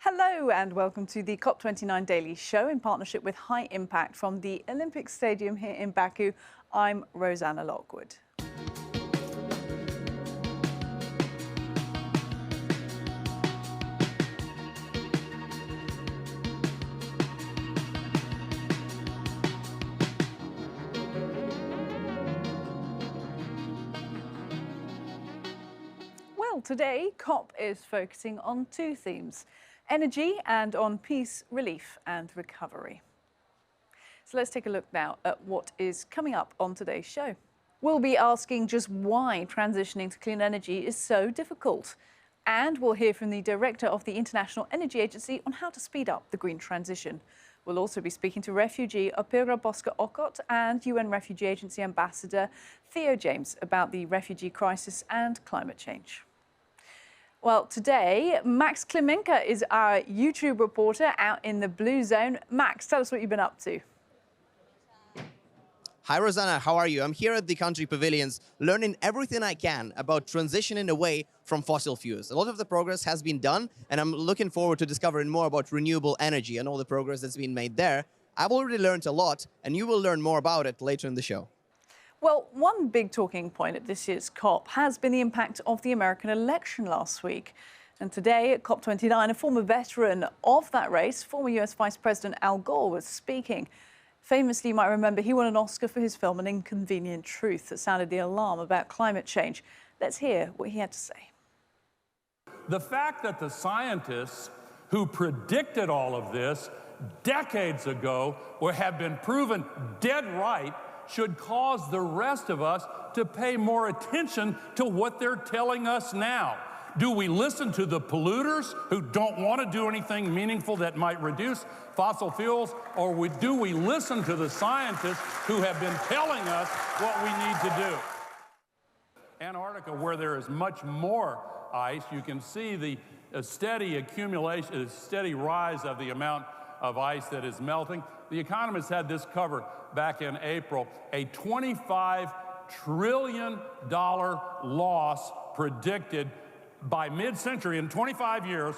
Hello and welcome to the COP29 Daily Show in partnership with High Impact from the Olympic Stadium here in Baku. I'm Rosanna Lockwood. Well, today COP is focusing on two themes: energy and on peace, relief and recovery. So let's take a look now at what is coming up on today's show. We'll be asking just why transitioning to clean energy is so difficult. And we'll hear from the director of the International Energy Agency on how to speed up the green transition. We'll also be speaking to refugee Opera Bosca Okot and UN Refugee Agency Ambassador Theo James about the refugee crisis and climate change. Well, today, Max Klimenka is our YouTube reporter out in the Blue Zone. Max, tell us what you've been up to. Hi, Rosanna. How are you? I'm here at the country pavilions, learning everything I can about transitioning away from fossil fuels. A lot of the progress has been done, and I'm looking forward to discovering more about renewable energy and all the progress that's been made there. I've already learned a lot, and you will learn more about it later in the show. Well, one big talking point at this year's COP has been the impact of the American election last week. And today at COP29, a former veteran of that race, former US Vice President Al Gore, was speaking. Famously, you might remember he won an Oscar for his film An Inconvenient Truth that sounded the alarm about climate change. Let's hear what he had to say. The fact that the scientists who predicted all of this decades ago or have been proven dead right should cause the rest of us to pay more attention to what they're telling us now. Do we listen to the polluters who don't want to do anything meaningful that might reduce fossil fuels, or do we listen to the scientists who have been telling us what we need to do? Antarctica, where there is much more ice, you can see the steady accumulation, steady rise of the amount of ice that is melting. The Economist had this cover back in April, a $25 trillion loss predicted by mid-century. In 25 years,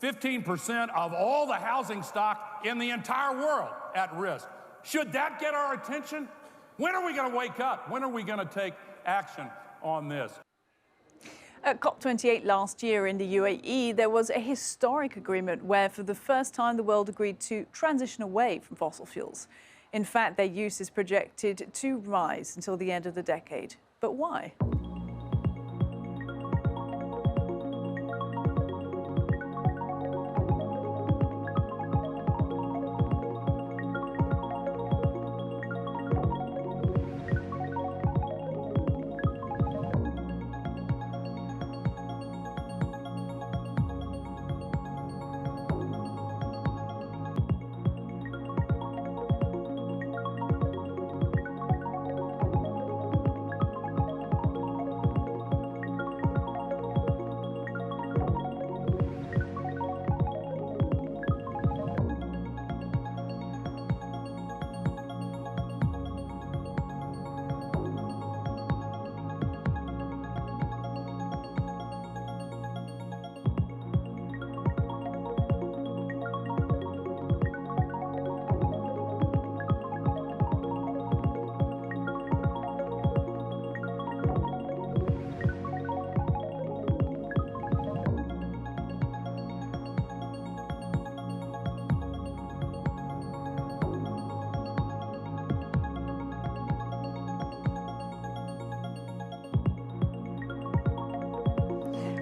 15% of all the housing stock in the entire world at risk. Should that get our attention? When are we going to wake up? When are we going to take action on this? At COP28 last year in the UAE, there was a historic agreement where, for the first time, the world agreed to transition away from fossil fuels. In fact, their use is projected to rise until the end of the decade. But why?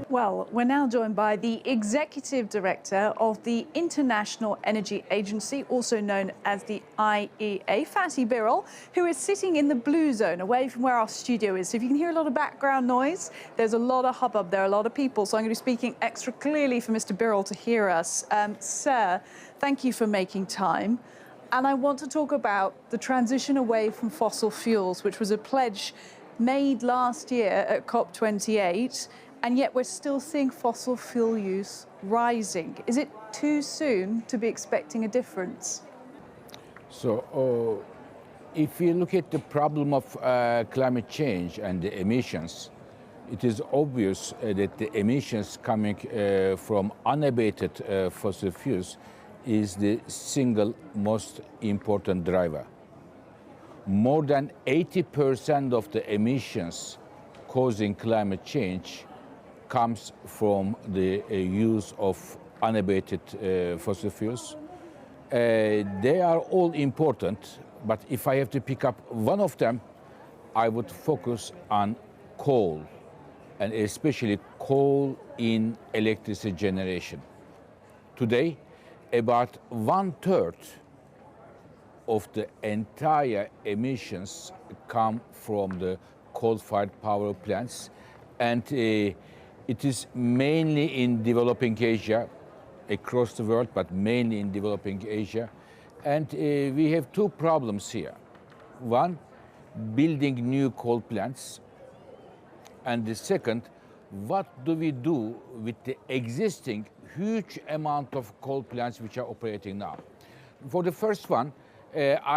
Well, we're now joined by the Executive Director of the International Energy Agency, also known as the IEA, Fatih Birol, who is sitting in the Blue Zone, away from where our studio is. So if you can hear a lot of background noise, there's a lot of hubbub there, a lot of people. So I'm going to be speaking extra clearly for Mr. Birol to hear us. Sir, thank you for making time. And I want to talk about the transition away from fossil fuels, which was a pledge made last year at COP28. And yet we're still seeing fossil fuel use rising. Is it too soon to be expecting a difference? So if you look at the problem of climate change and the emissions, it is obvious that the emissions coming from unabated fossil fuels is the single most important driver. More than 80% of the emissions causing climate change comes from the use of unabated fossil fuels. They are all important, but if I have to pick up one of them, I would focus on coal, and especially coal in electricity generation. Today, about 1/3 of the entire emissions come from the coal-fired power plants, and it is mainly in developing Asia, across the world, but mainly in developing Asia. And we have two problems here. One, building new coal plants. And the second, what do we do with the existing huge amount of coal plants which are operating now? For the first one,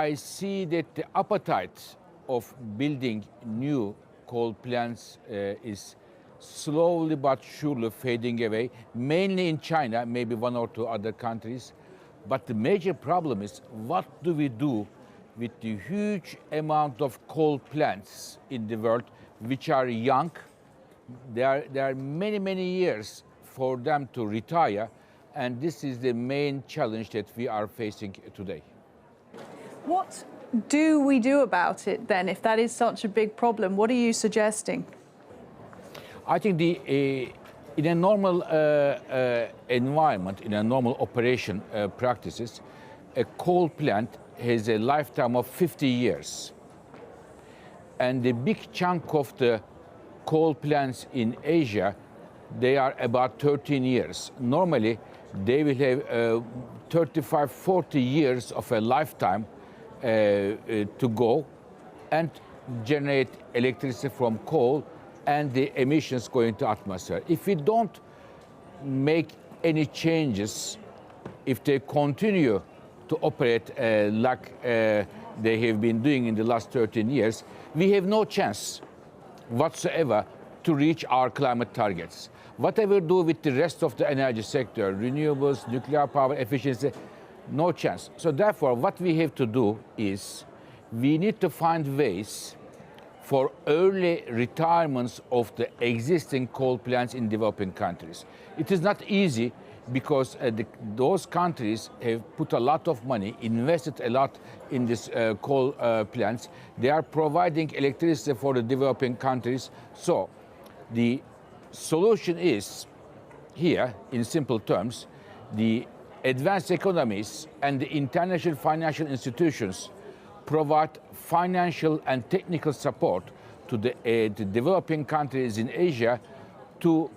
I see that the appetite of building new coal plants is slowly but surely fading away, mainly in China, maybe one or two other countries. But the major problem is, what do we do with the huge amount of coal plants in the world which are young? There are many, many years for them to retire, and this is the main challenge that we are facing today. What do we do about it then, if that is such a big problem? What are you suggesting? I think in a normal environment, in a normal operation practices, a coal plant has a lifetime of 50 years. And the big chunk of the coal plants in Asia, they are about 13 years. Normally, they will have 35, 40 years of a lifetime to go and generate electricity from coal and the emissions go into atmosphere. If we don't make any changes, if they continue to operate like they have been doing in the last 13 years, we have no chance whatsoever to reach our climate targets. Whatever we do with the rest of the energy sector, renewables, nuclear power, efficiency, no chance. So therefore, what we have to do is we need to find ways for early retirements of the existing coal plants in developing countries. It is not easy because those countries have put a lot of money, invested a lot in these coal plants. They are providing electricity for the developing countries. So the solution is here, in simple terms, the advanced economies and the international financial institutions provide financial and technical support to the developing countries in Asia to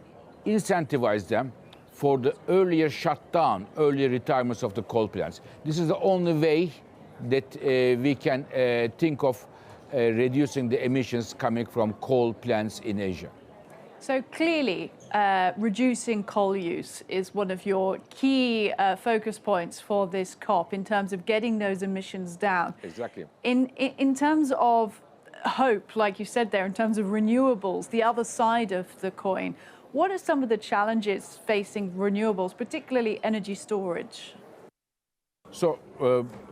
incentivize them for the earlier shutdown, earlier retirements of the coal plants. This is the only way that we can think of reducing the emissions coming from coal plants in Asia. So clearly, reducing coal use is one of your key focus points for this COP in terms of getting those emissions down. Exactly. In terms of hope, like you said there, in terms of renewables, the other side of the coin, what are some of the challenges facing renewables, particularly energy storage? So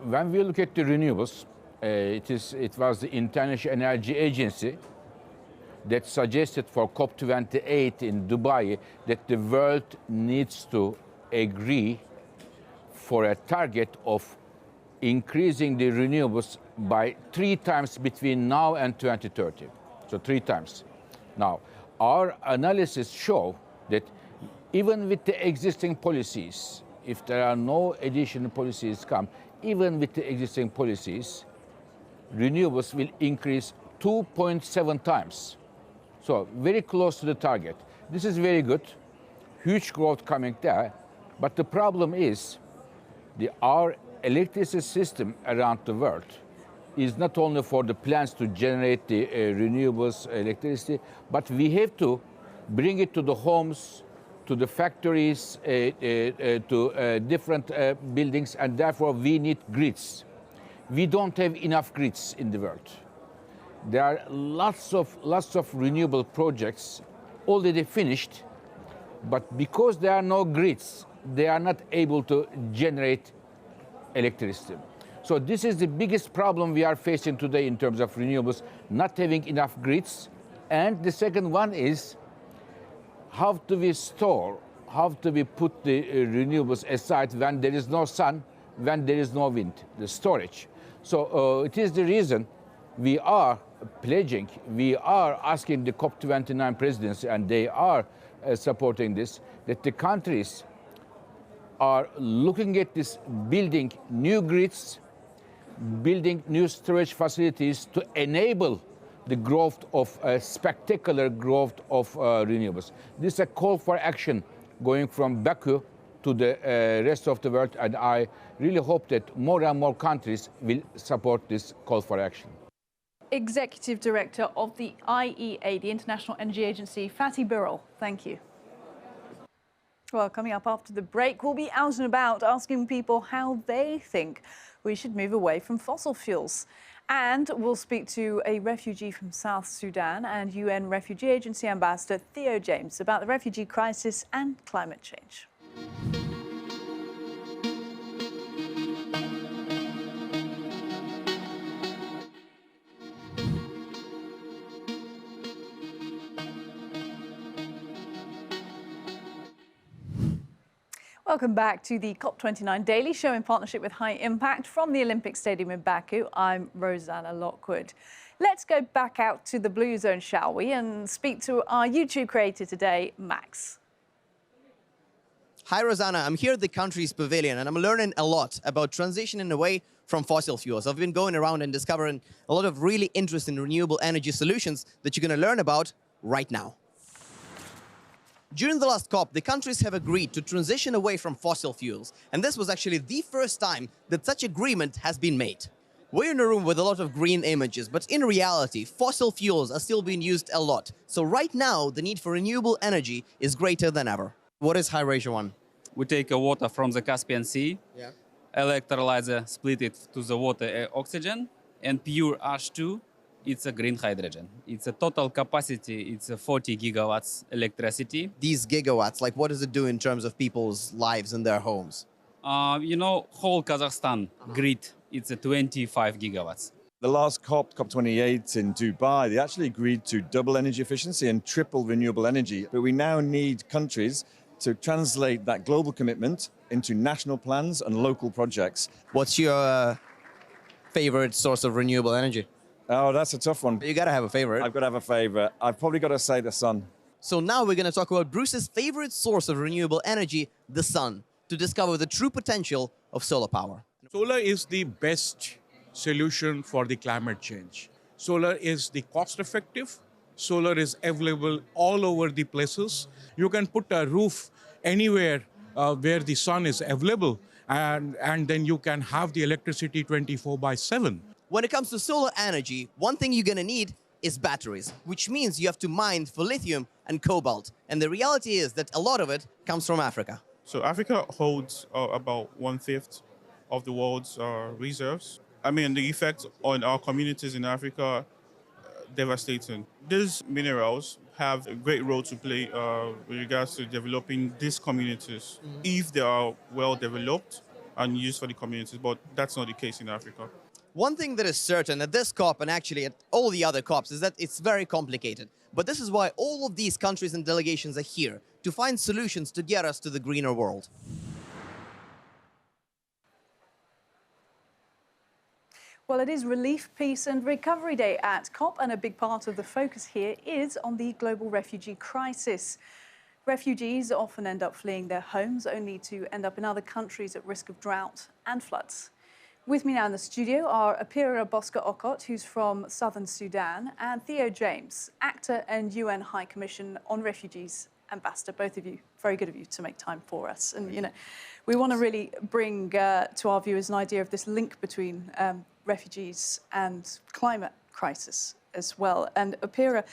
when we look at the renewables, it was the International Energy Agency that suggested for COP28 in Dubai that the world needs to agree for a target of increasing the renewables by 3 times between now and 2030. So 3 times. Now, our analysis show that even with the existing policies, if there are no additional policies come, even with the existing policies, renewables will increase 2.7 times. So very close to the target. This is very good, huge growth coming there. But the problem is our electricity system around the world is not only for the plants to generate the renewables electricity, but we have to bring it to the homes, to the factories, to different buildings, and therefore we need grids. We don't have enough grids in the world. There are lots of renewable projects already finished, but because there are no grids, they are not able to generate electricity. So this is the biggest problem we are facing today in terms of renewables, not having enough grids. And the second one is how do we store, how do we put the renewables aside when there is no sun, when there is no wind, the storage. So it is the reason we are pledging, we are asking the COP29 presidency, and they are supporting this, that the countries are looking at this, building new grids, building new storage facilities to enable the growth of spectacular growth of renewables. This is a call for action going from Baku to the rest of the world, and I really hope that more and more countries will support this call for action. Executive Director of the IEA, the International Energy Agency, Fatih Birol, thank you. Well, coming up after the break, we'll be out and about asking people how they think we should move away from fossil fuels. And we'll speak to a refugee from South Sudan and UN Refugee Agency Ambassador Theo James about the refugee crisis and climate change. Welcome back to the COP29 Daily Show in partnership with High Impact from the Olympic Stadium in Baku. I'm Rosanna Lockwood. Let's go back out to the Blue Zone, shall we, and speak to our YouTube creator today, Max. Hi, Rosanna. I'm here at the country's pavilion, and I'm learning a lot about transitioning away from fossil fuels. I've been going around and discovering a lot of really interesting renewable energy solutions that you're going to learn about right now. During the last COP, the countries have agreed to transition away from fossil fuels, and this was actually the first time that such agreement has been made. We're in a room with a lot of green images, but in reality, fossil fuels are still being used a lot. So right now, the need for renewable energy is greater than ever. What is high ratio 1? We take water from the Caspian Sea, electrolyzer split it to the water oxygen, and pure H2, it's a green hydrogen. It's a total capacity, it's a 40 gigawatts electricity. These gigawatts, like what does it do in terms of people's lives and their homes? You know, whole Kazakhstan grid, it's a 25 gigawatts. The last COP, COP28 in Dubai, they actually agreed to double energy efficiency and triple renewable energy. But we now need countries to translate that global commitment into national plans and local projects. What's your favorite source of renewable energy? Oh, that's a tough one. You gotta have a favorite. I've got to have a favorite. I've probably got to say the sun. So now we're gonna talk about Bruce's favorite source of renewable energy, the sun, to discover the true potential of solar power. Solar is the best solution for the climate change. Solar is the cost-effective. Solar is available all over the places. You can put a roof anywhere where the sun is available, and then you can have the electricity 24/7. When it comes to solar energy, one thing you're gonna need is batteries, which means you have to mine for lithium and cobalt. And the reality is that a lot of it comes from Africa. So Africa holds about 1/5 of the world's reserves. I mean, the effect on our communities in Africa, devastating. These minerals have a great role to play with regards to developing these communities, if they are well developed and used for the communities, but that's not the case in Africa. One thing that is certain at this COP and actually at all the other COPs is that it's very complicated. But this is why all of these countries and delegations are here, to find solutions to get us to the greener world. Well, it is Relief, Peace and Recovery Day at COP, and a big part of the focus here is on the global refugee crisis. Refugees often end up fleeing their homes, only to end up in other countries at risk of drought and floods. With me now in the studio are Apira Bosca-Okot, who's from Southern Sudan, and Theo James, actor and UN High Commission on Refugees Ambassador. Both of you, very good of you to make time for us. And, you know, we want to really bring to our viewers an idea of this link between refugees and climate crisis as well. And Apira,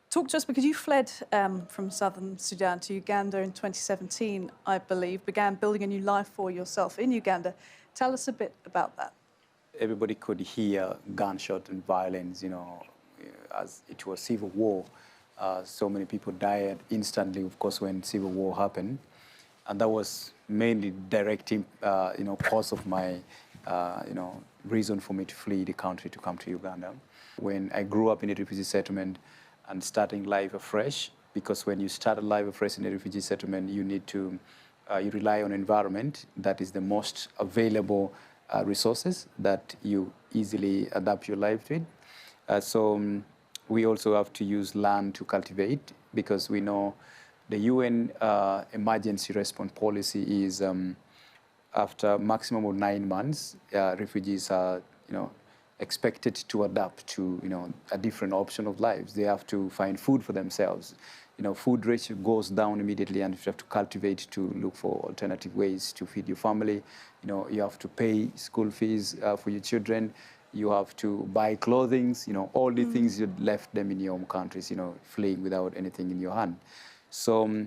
talk to us, because you fled from Southern Sudan to Uganda in 2017, I believe, began building a new life for yourself in Uganda. Tell us a bit about that. Everybody could hear gunshot and violence, you know, as it was civil war. So many people died instantly, of course, when civil war happened. And that was mainly directing, cause of my, reason for me to flee the country to come to Uganda. When I grew up in a refugee settlement and starting life afresh, because when you start a life afresh in a refugee settlement, you need to, you rely on environment that is the most available resources that you easily adapt your life to it. We also have to use land to cultivate, because we know the UN emergency response policy is after maximum of 9 months, refugees are, expected to adapt to, a different option of lives. They have to find food for themselves. Food ratio goes down immediately, and you have to cultivate to look for alternative ways to feed your family. You have to pay school fees for your children. You have to buy clothing, all the things you left them in your home countries, fleeing without anything in your hand. So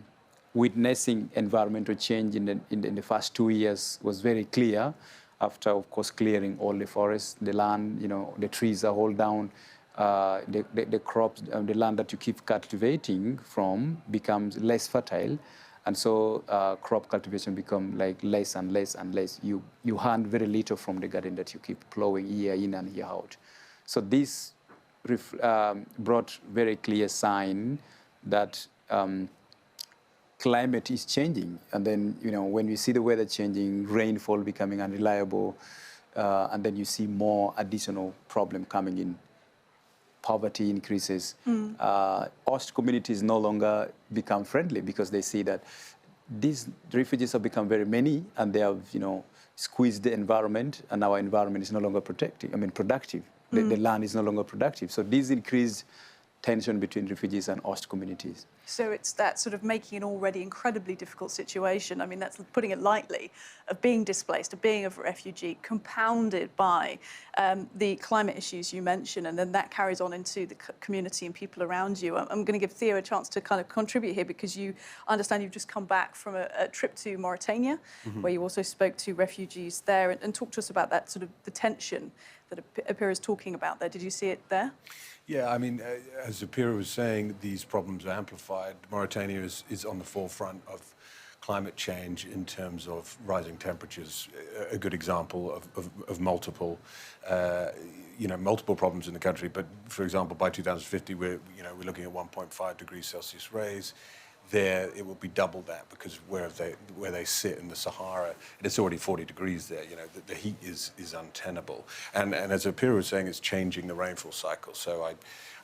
witnessing environmental change in the first 2 years was very clear. After, of course, clearing all the forests, the land, the trees are all down. The crops, the land that you keep cultivating from becomes less fertile. And so crop cultivation become like less and less and less. You hunt very little from the garden that you keep plowing year in and year out. So this brought very clear sign that climate is changing. And then, when you see the weather changing, rainfall becoming unreliable, and then you see more additional problem coming in. Poverty increases. Host communities no longer become friendly, because they see that these refugees have become very many, and they have, squeezed the environment, and our environment is no longer productive. The land is no longer productive. So this increased tension between refugees and host communities. So it's that sort of making an already incredibly difficult situation, that's putting it lightly, of being displaced, of being a refugee, compounded by the climate issues you mentioned, and then that carries on into the community and people around you. I'm going to give Theo a chance to kind of contribute here, because I understand you've just come back from a trip to Mauritania, where you also spoke to refugees there, and talk to us about that sort of the tension that Apira is talking about there. Did you see it there? Yeah, as Apira was saying, these problems are amplified. Mauritania is on the forefront of climate change in terms of rising temperatures. A good example of multiple, multiple problems in the country. But for example, by 2050, we're looking at 1.5 degrees Celsius raise. There, it will be double that, because where they sit in the Sahara, it's already 40 degrees there. The heat is untenable, and as Apira was saying, it's changing the rainfall cycle. So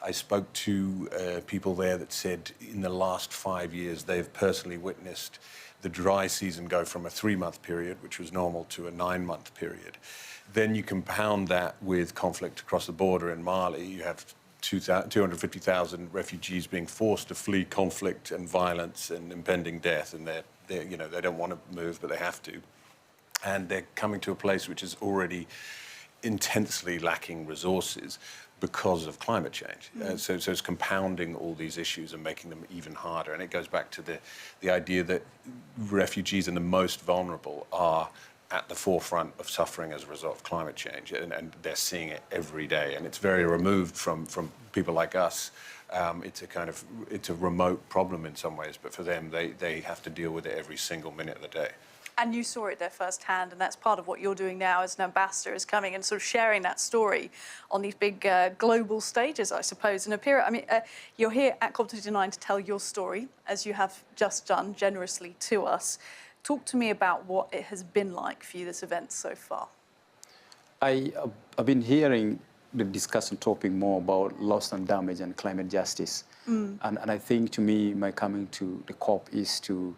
I spoke to people there that said in the last 5 years they've personally witnessed the dry season go from a 3-month period, which was normal, to a 9-month period. Then you compound that with conflict across the border in Mali. You have 250,000 refugees being forced to flee conflict and violence and impending death, and they don't want to move, but they have to, and they're coming to a place which is already intensely lacking resources because of climate change. So it's compounding all these issues and making them even harder. And it goes back to the idea that refugees and the most vulnerable are at the forefront of suffering as a result of climate change, and they're seeing it every day. And it's very removed from people like us. It's a remote problem in some ways, but for them, they have to deal with it every single minute of the day. And you saw it there firsthand, and that's part of what you're doing now as an ambassador, is coming and sort of sharing that story on these big global stages, I suppose. And Apira, you're here at COP29 to tell your story, as you have just done generously to us. Talk to me about what it has been like for you, this event so far. I've been hearing the discussion talking more about loss and damage and climate justice. And I think, to me, my coming to the COP is to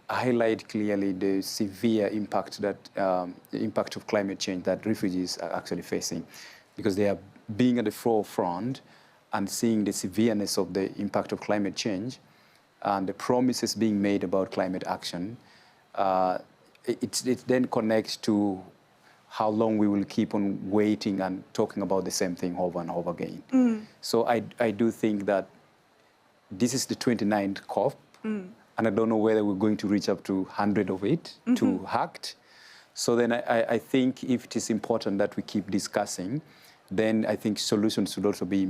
highlight clearly the severe impact that the impact of climate change that refugees are actually facing, because they are being at the forefront and seeing the severeness of the impact of climate change and the promises being made about climate action. It then connects to how long we will keep on waiting and talking about the same thing over and over again. So I do think that this is the 29th COP, and I don't know whether we're going to reach up to 100 of it to act. So then I think if it is important that we keep discussing, then I think solutions should also be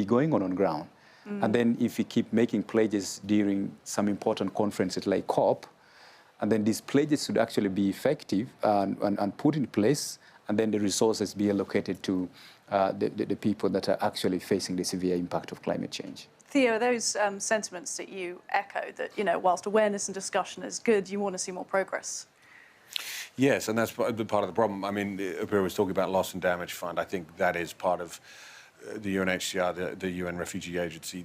going on ground. And then if we keep making pledges during some important conferences like COP, and then these pledges should actually be effective and put in place, and then the resources be allocated to the people that are actually facing the severe impact of climate change. Theo, those sentiments that you echo, that, you know, whilst awareness and discussion is good, you want to see more progress. Yes, and that's part of the problem. I mean, Apira was talking about loss and damage fund. I think that is part of the UNHCR, the UN Refugee Agency,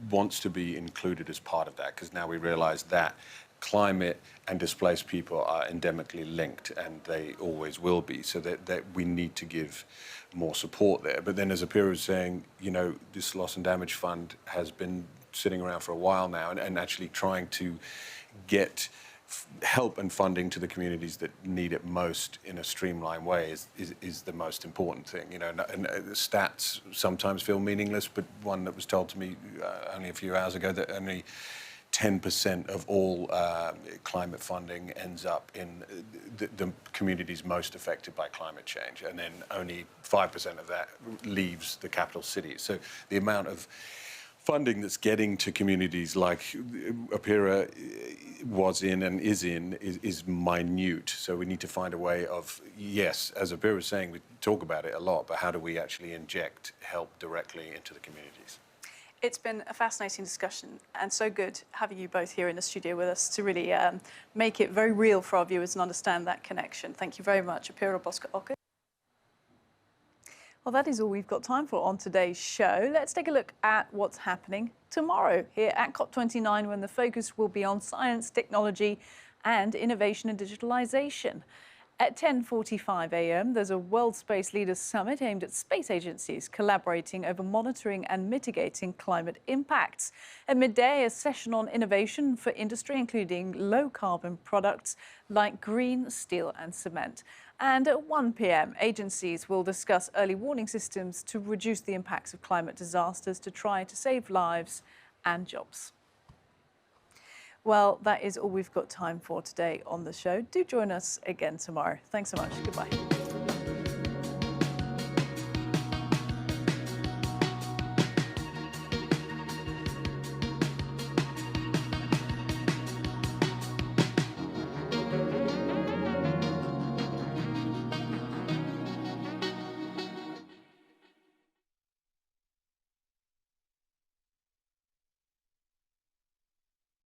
wants to be included as part of that, because now we realize that climate and displaced people are endemically linked, and they always will be, so that we need to give more support there. But then, as Apira was saying, you know, this loss and damage fund has been sitting around for a while now, and actually trying to get help and funding to the communities that need it most in a streamlined way is the most important thing. You know, and the stats sometimes feel meaningless, but one that was told to me only a few hours ago, that only 10% of all climate funding ends up in the communities most affected by climate change, and then only 5% of that leaves the capital city. So the amount of funding that's getting to communities like Apira was in and is in is minute. So we need to find a way of, yes, as Apira was saying, we talk about it a lot, but how do we actually inject help directly into the communities? It's been a fascinating discussion, and so good having you both here in the studio with us to really make it very real for our viewers and understand that connection. Thank you very much, Apira Bosco-Ocker. Well, that is all we've got time for on today's show. Let's take a look at what's happening tomorrow here at COP29, when the focus will be on science, technology and innovation and digitalisation. At 10:45 a.m, there's a World Space Leaders Summit aimed at space agencies collaborating over monitoring and mitigating climate impacts. At midday, a session on innovation for industry, including low-carbon products like green steel and cement. And at 1 p.m, agencies will discuss early warning systems to reduce the impacts of climate disasters to try to save lives and jobs. Well, that is all we've got time for today on the show. Do join us again tomorrow. Thanks so much. Goodbye.